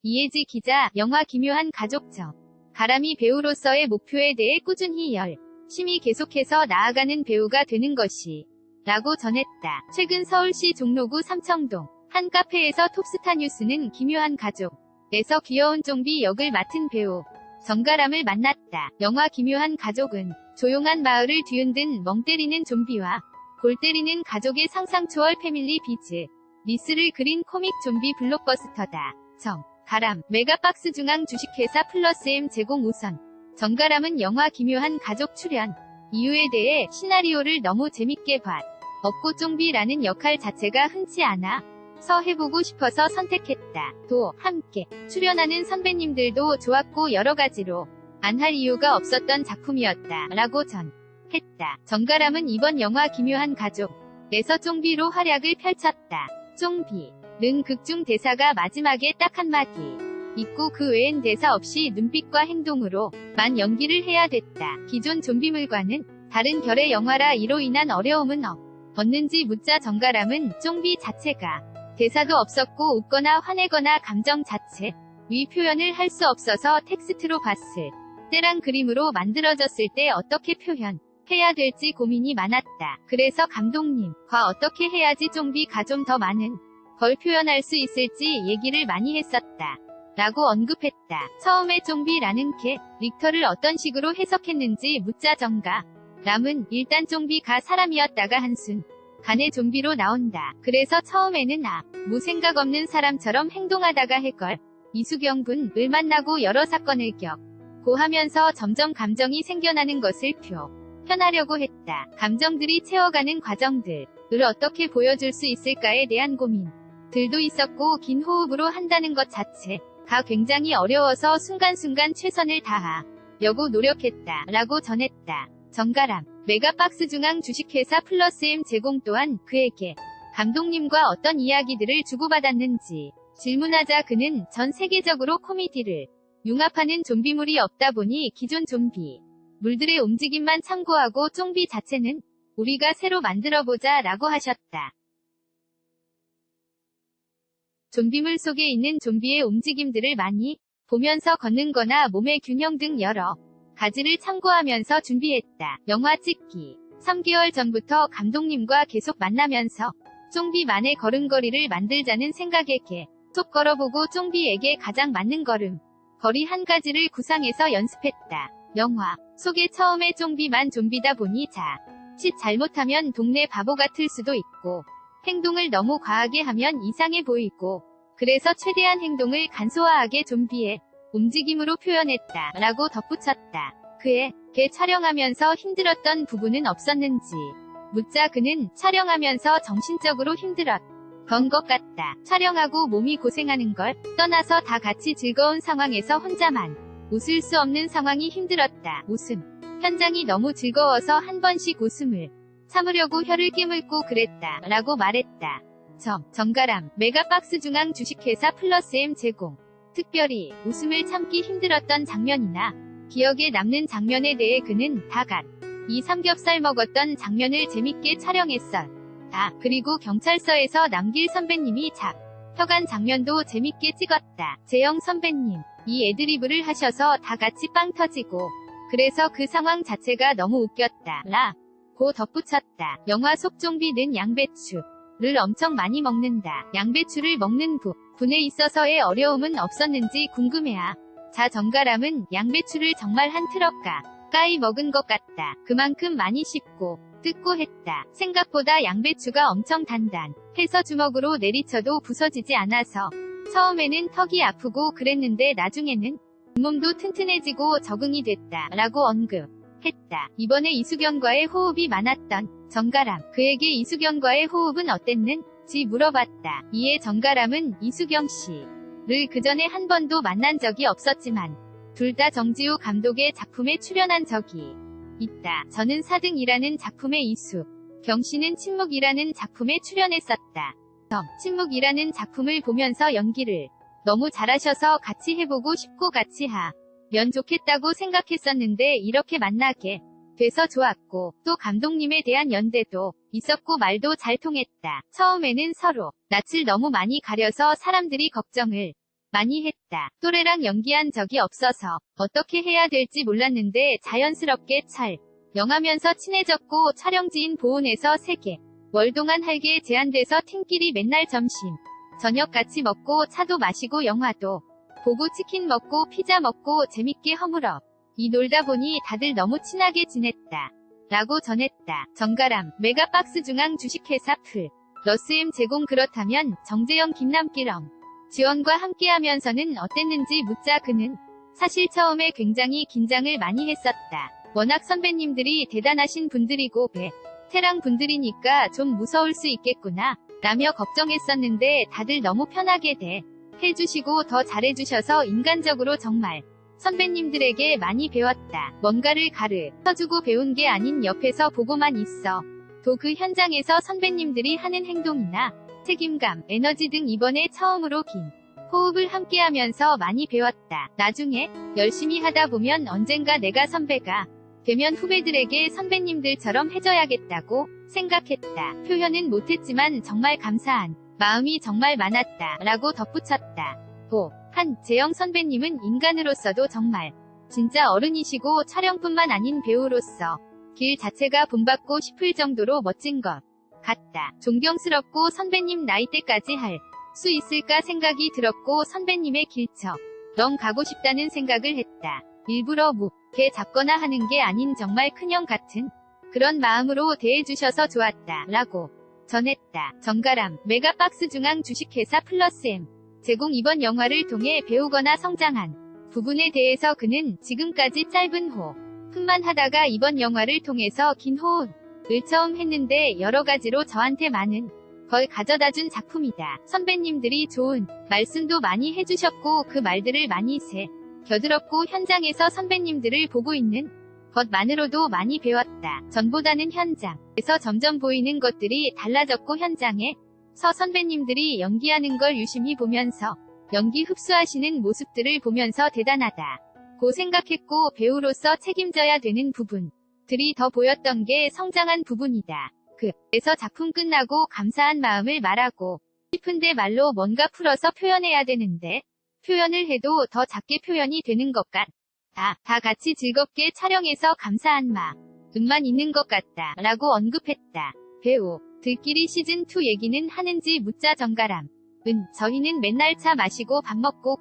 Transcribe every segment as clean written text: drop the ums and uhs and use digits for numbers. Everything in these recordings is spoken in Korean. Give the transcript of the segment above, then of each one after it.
이혜지 기자, 영화 기묘한 가족정. 가람이 배우로서의 목표에 대해 꾸준히 열심히 계속해서 나아가는 배우가 되는 것이 라고 전했다. 최근 서울시 종로구 삼청동 한 카페에서 톱스타 뉴스는 기묘한 가족에서 귀여운 좀비 역을 맡은 배우 정가람을 만났다. 영화 기묘한 가족은 조용한 마을을 뒤흔든 멍 때리는 좀비와 골 때리는 가족의 상상 초월 패밀리 비즈 미스를 그린 코믹 좀비 블록버스터다. 정가람, 메가박스 중앙 주식회사 플러스M 제공. 우선 정가람은 영화 기묘한 가족 출연 이유에 대해 시나리오를 너무 재밌게 봤고 좀비라는 역할 자체가 흔치 않아 서 해보고 싶어서 선택했다. 또 함께 출연하는 선배님들도 좋았고 여러가지로 안 할 이유가 없었던 작품이었다 라고 전했다. 정가람은 이번 영화 기묘한 가족에서 좀비로 활약을 펼쳤다. 좀비는 극중 대사가 마지막에 딱 한마디 있고 그 외엔 대사 없이 눈빛과 행동으로만 연기를 해야 됐다. 기존 좀비물과는 다른 결의 영화라 이로 인한 어려움은 없었는지 묻자 정가람은 좀비 자체가 대사도 없었고 웃거나 화내거나 감정 자체 위 표현을 할 수 없어서 텍스트로 봤을 때랑 그림으로 만들어졌을 때 어떻게 표현해야 될지 고민이 많았다. 그래서 감독님과 어떻게 해야지 좀비가 좀 더 많은 걸 표현할 수 있을지 얘기를 많이 했었다. 라고 언급했다. 처음에 좀비라는 캐릭터를 어떤 식으로 해석했는지 묻자 정가람은 일단 좀비가 사람이었다가 한순간에 좀비로 나온다. 그래서 처음에는 아무 생각 없는 사람처럼 행동하다가 해걸 이수경 군을 만나고 여러 사건을 겪고 하면서 점점 감정이 생겨나는 것을 표현하려고 했다. 감정들이 채워가는 과정들을 어떻게 보여줄 수 있을까에 대한 고민들도 있었고 긴 호흡으로 한다는 것 자체가 굉장히 어려워서 순간순간 최선을 다하려고 노력했다. 라고 전했다. 정가람, 메가박스 중앙 주식회사 플러스M 제공. 또한 그에게 감독님과 어떤 이야기들을 주고받았는지 질문하자 그는 전 세계적으로 코미디를 융합하는 좀비물이 없다 보니 기존 좀비물들의 움직임만 참고하고 좀비 자체는 우리가 새로 만들어보자 라고 하셨다. 좀비물 속에 있는 좀비의 움직임들을 많이 보면서 걷는 거나 몸의 균형 등 여러 가지를 참고하면서 준비했다. 영화 찍기 3개월 전부터 감독님과 계속 만나면서 좀비만의 걸음걸이를 만들자는 생각에 계속 걸어보고 좀비에게 가장 맞는 걸음걸이 한 가지를 구상해서 연습했다. 영화 속에 처음에 좀비만 좀비다 보니 자칫 잘못하면 동네 바보 같을 수도 있고 행동을 너무 과하게 하면 이상해 보이고 그래서 최대한 행동을 간소화하게 좀비의 움직임으로 표현했다. 라고 덧붙였다. 그에게 촬영하면서 힘들었던 부분은 없었는지 묻자 그는 촬영하면서 정신적으로 힘들었던 것 같다. 촬영하고 몸이 고생하는 걸 떠나서 다 같이 즐거운 상황에서 혼자만 웃을 수 없는 상황이 힘들었다. 웃음 현장이 너무 즐거워서 한 번씩 웃음을 참으려고 혀를 깨물고 그랬다. 라고 말했다. 정가람, 메가박스 중앙 주식회사 플러스M 제공. 특별히 웃음을 참기 힘들었던 장면이나 기억에 남는 장면에 대해 그는 이 삼겹살 먹었던 장면을 재밌게 촬영했었다. 그리고 경찰서에서 남길 선배님이 잡혀간 장면도 재밌게 찍었다. 재영 선배님, 이 애드리브를 하셔서 다 같이 빵 터지고 그래서 그 상황 자체가 너무 웃겼다. 라고 덧붙였다. 영화 속 좀비는 양배추를 엄청 많이 먹는다. 양배추를 먹는 분에 있어서의 어려움은 없었는지 궁금해하. 정가람은 양배추를 정말 한 트럭 가까이 먹은 것 같다. 그만큼 많이 씹고 뜯고 했다. 생각보다 양배추가 엄청 단단해서 주먹으로 내리쳐도 부서지지 않아서 처음에는 턱이 아프고 그랬는데 나중에는 몸도 튼튼해지고 적응이 됐다. 라고 언급했다. 이번에 이수경과의 호흡이 많았던 정가람. 그에게 이수경과의 호흡은 어땠는지 물어봤다. 이에 정가람은 이수경 씨를 그전에 한 번도 만난 적이 없었지만 둘 다 정지우 감독의 작품에 출연한 적이 있다. 저는 4등이라는 작품에 이수경 씨는 침묵이라는 작품에 출연했었다. 침묵이라는 작품을 보면서 연기를 너무 잘하셔서 같이 해보고 싶고 같이 하면 좋겠다고 생각했었는데 이렇게 만나게 돼서 좋았고 또 감독님에 대한 연대도 있었고 말도 잘 통했다. 처음에는 서로 낯을 너무 많이 가려서 사람들이 걱정을 많이 했다. 또래랑 연기한 적이 없어서 어떻게 해야 될지 몰랐는데 자연스럽게 영하면서 친해졌고 촬영지인 보온에서 3개.월 동안 할게 제한돼서 팀끼리 맨날 점심, 저녁 같이 먹고 차도 마시고 영화도 보고 치킨 먹고 피자 먹고 재밌게 허물어 이 놀다 보니 다들 너무 친하게 지냈다. 라고 전했다. 정가람, 메가박스 중앙 주식회사 러스엠 제공. 그렇다면 정재영 김남기령 지원과 함께하면서는 어땠는지 묻자 그는 사실 처음에 굉장히 긴장을 많이 했었다. 워낙 선배님들이 대단하신 분들이고 베테랑 분들이니까 좀 무서울 수 있겠구나 라며 걱정했었는데 다들 너무 편하게 해주시고 더 잘해주셔서 인간적으로 정말 선배님들에게 많이 배웠다. 뭔가를 가르쳐주고 배운 게 아닌 옆에서 보고만 있어 도 그 현장에서 선배님들이 하는 행동이나 책임감, 에너지 등 이번에 처음으로 긴 호흡을 함께하면서 많이 배웠다. 나중에 열심히 하다 보면 언젠가 내가 선배가 되면 후배들에게 선배님들처럼 해줘야겠다고 생각했다. 표현은 못했지만 정말 감사한 마음이 정말 많았다. 라고 덧붙였다. 재영 선배님은 인간으로서도 정말 진짜 어른이시고 촬영뿐만 아닌 배우로서 길 자체가 본받고 싶을 정도로 멋진 것 같다. 존경스럽고 선배님 나이대까지 할 수 있을까 생각이 들었고 선배님의 길처럼 가고 싶다는 생각을 했다. 일부러 무게 잡거나 하는 게 아닌 정말 큰형 같은 그런 마음으로 대해주셔서 좋았다. 라고 전했다. 정가람, 메가박스 중앙 주식회사 플러스엠 제공. 이번 영화를 통해 배우거나 성장한 부분에 대해서 그는 지금까지 짧은 호흡만 하다가 이번 영화를 통해서 긴 호흡을 처음 했는데 여러 가지로 저한테 많은 걸 가져다준 작품이다. 선배님들이 좋은 말씀도 많이 해주셨고 그 말들을 많이 겨들었고 현장에서 선배님들을 보고 있는 것만으로도 많이 배웠다. 전보다는 현장에서 점점 보이는 것들이 달라졌고 현장에서 선배님들이 연기하는 걸 유심히 보면서 연기 흡수하시는 모습들을 보면서 대단하다고 생각했고 배우로서 책임져야 되는 부분들이 더 보였던 게 성장한 부분이다. 그래서 작품 끝나고 감사한 마음을 말하고 싶은데 말로 뭔가 풀어서 표현해야 되는데 표현을 해도 더 작게 표현이 되는 것 같다. 다 같이 즐겁게 촬영해서 감사한 마음만 있는 것 같다. 라고 언급했다. 배우들끼리 시즌2 얘기는 하는지 묻자 정가람. 저희는 맨날 차 마시고 밥 먹고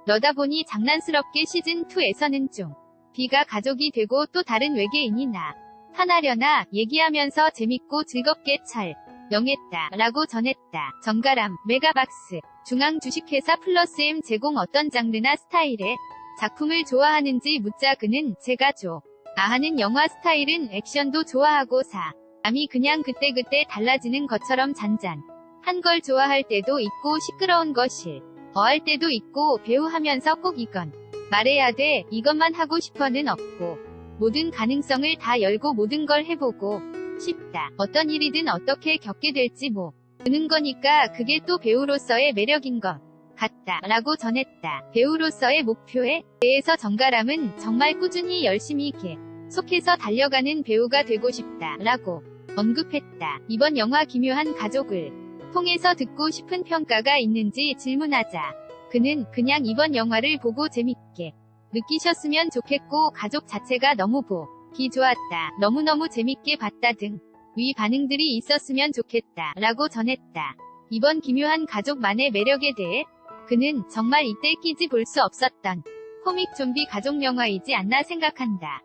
그러다 보니 장난스럽게 시즌2에서는 좀 B가 가족이 되고 또 다른 외계인이나 하나려나 얘기하면서 재밌고 즐겁게 촬영했다. 라고 전했다. 정가람, 메가박스 중앙 주식회사 플러스엠 제공. 어떤 장르나 스타일의 작품을 좋아하는지 묻자 그는 제가 좋아하는 영화 스타일은 액션도 좋아하고 사람이 그냥 그때그때 달라지는 것처럼 잔잔한 걸 좋아할 때도 있고 시끄러운 거 싫어할 때도 있고 배우 하면서 꼭 이건 말해야 돼 이것만 하고 싶어는 없고 모든 가능성을 다 열고 모든 걸 해보고 싶다. 어떤 일이든 어떻게 겪게 될지 보는 거니까 그게 또 배우로서의 매력인 것 같다. 라고 전했다. 배우로서의 목표에 대해서 정가람은 정말 꾸준히 열심히 계속해서 달려가는 배우가 되고 싶다. 라고 언급했다. 이번 영화 기묘한 가족을 통해서 듣고 싶은 평가가 있는지 질문하자 그는 그냥 이번 영화를 보고 재밌게 느끼셨으면 좋겠고 가족 자체가 너무 보기 좋았다. 너무너무 재밌게 봤다 등 위 반응들이 있었으면 좋겠다. 라고 전했다. 이번 기묘한 가족만의 매력에 대해 그는 정말 이때 끼지 볼 수 없었던 코믹 좀비 가족 영화이지 않나 생각한다.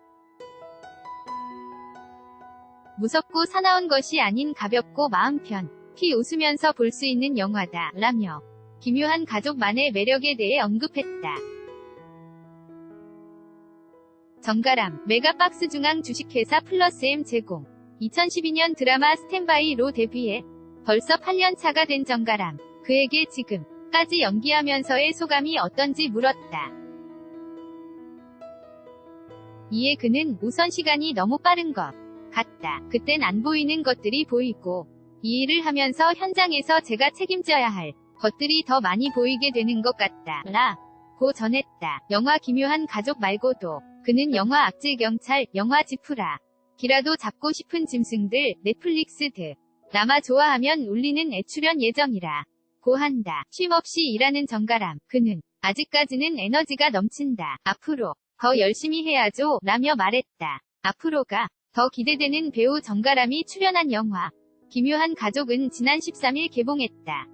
무섭고 사나운 것이 아닌 가볍고 마음 편히 웃으면서 볼 수 있는 영화다. 라며 기묘한 가족만의 매력에 대해 언급했다. 정가람, 메가박스 중앙 주식회사 플러스엠 제공. 2012년 드라마 스탠바이로 데뷔해 벌써 8년차가 된 정가람. 그에게 지금까지 연기하면서의 소감이 어떤지 물었다. 이에 그는 우선 시간이 너무 빠른 것 같다. 그땐 안 보이는 것들이 보이고 이 일을 하면서 현장에서 제가 책임져야 할 것들이 더 많이 보이게 되는 것 같다. 라고 전했다. 영화 기묘한 가족 말고도 그는 영화 악질경찰, 영화 지푸라 기라도 잡고 싶은 짐승들, 넷플릭스 드라마 좋아하면 울리는 애 출연 예정이라 고 한다. 쉼없이 일하는 정가람. 그는 아직까지는 에너지가 넘친다. 앞으로 더 열심히 해야죠 라며 말했다. 앞으로가 더 기대되는 배우 정가람이 출연한 영화 기묘한 가족은 지난 13일 개봉했다.